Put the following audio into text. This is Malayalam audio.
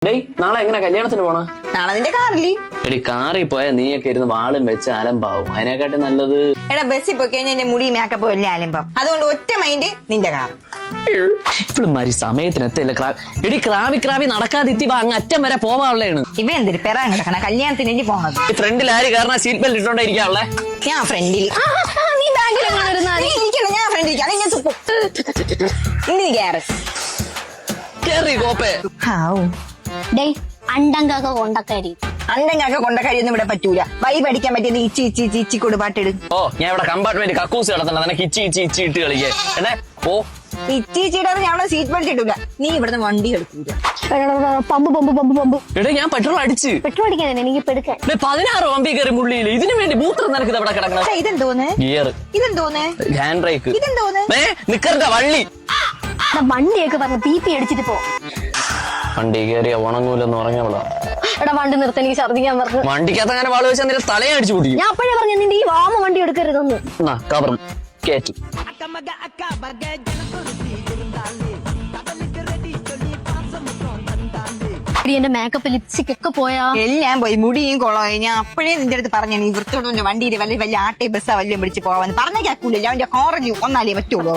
ഡേയ് നാളെ എങ്ങനെ കല്യാണത്തിന് പോണ? നാളെ നിന്റെ കാറില്ലേ? എടി കാറിൽ പോയാ നീയൊക്കെ ഇരുന്ന് വാളും വെച്ച് അലമ്പാവും. അതിനെക്കാട്ടി നല്ലത് എടാ ബസ്സിൽ പോയി കഴിഞ്ഞാൽ എന്റെ മുടി മേക്കപ്പ് വലിയ ആലമ്പം. അതുകൊണ്ട് ഒറ്റ മൈൻഡ് നിന്റെ കാർ. ഇപ്പോഴും സമയത്തിനെത്തില്ല. എടി ക്രാവി നടക്കാതിത്തി അങ്ങ് അറ്റം വരെ പോവാനുള്ളതാണ്. ഇവ എന്തൊരു പെറാൻ കിടക്കണ കല്യാണത്തിന് ഇനി പോണത്. ഫ്രണ്ടിൽ ആര് കാരണം സീറ്റ് ബെൽറ്റ് ഇട്ടോണ്ടിരിക്കാനുള്ളേ? ഞാൻ ഫ്രണ്ടിൽ. നീ ബാഗിൽ ഞാൻ ഫ്രണ്ടിൽ ഇനി കേറ് കേറി കോപ്പേ. അണ്ടങ്കൊക്കെ കൊണ്ടക്കരി അണ്ടെങ്കൊക്കെ കൊണ്ടക്കാരിയൊന്നും ഇവിടെ പറ്റൂല. വൈ പഠിക്കാൻ പറ്റിയത് ഇച്ചി ഇച്ചി ഇച്ചി ഇച്ചി കൊടു പാട്ടിടും. ഓ ഞാൻ ഇവിടെ കമ്പാർട്ട്മെന്റ് കക്കൂസ് കിടത്തണ്ട. നിനക്ക് ഇച്ചി ഇച്ചി ഇച്ചി ഇട്ട് കളിക്കേ എന്നെ ഓ ഇച്ചി ഇച്ചിടാതെ ഞാൻ അവിടെ സീറ്റ് ബെൽറ്റ് ഇടൂല. നീ ഇവിടുന്ന് വണ്ടി എടുക്കൂല. പമ്പ് എടാ ഞാൻ പെട്രോൾ അടിച്ച് പെട്രോൾ അടിക്കാൻ എനിക്ക് എടുക്കാൻ 16 പമ്പി കയറി മുള്ളിയില്ല. ഇതിനു വേണ്ടി മൂത്രം നിനക്ക് ഇവിടെ കിടക്കണം. ഇതെന്തോന്ന് ഗിയർ ഇതെന്തോന്ന് ഹാൻഡ് ബ്രേക്ക് ഇതെന്തോന്ന് നിക്കറിന്റെ വള്ളി. വണ്ടിയൊക്കെ പറഞ്ഞു പി അടിച്ചിട്ട് പോ. വണ്ടി കയറിയ ഉണങ്ങൂലെന്ന് പറഞ്ഞവളാ. എടാ വണ്ടി നിർത്ത, എനിക്ക് ഛർദിക്കാൻ പറഞ്ഞു. വണ്ടിക്കകത്ത് അങ്ങനെ വാള് വെച്ചാൽ നിന്റെ തലയെ അടിച്ചു കൂടി. ഞാൻ അപ്പോഴേ പറഞ്ഞു നിന്റെ ഈ വാമ വണ്ടി എടുക്കരുതെന്ന്. കവറും കേറ്റി എന്റെ മേക്കപ്പ് ലിപ്സ്റ്റിക് ഒക്കെ പോയാ എല്ലാം പോയി. മുടിയും കൊളമായി. ഞാൻ അപ്പോഴേ നിന്റെ അടുത്ത് പറഞ്ഞു നീ വൃത്തോടെ വണ്ടിയിൽ വലിയ വലിയ ആട്ടെ ബസ്സാ വല്ലതും പിടിച്ച് പോവാന്ന് പറഞ്ഞ കേൾക്കൂല. അവന്റെ കോറഞ്ഞു ഒന്നാലേ പറ്റുള്ളൂ.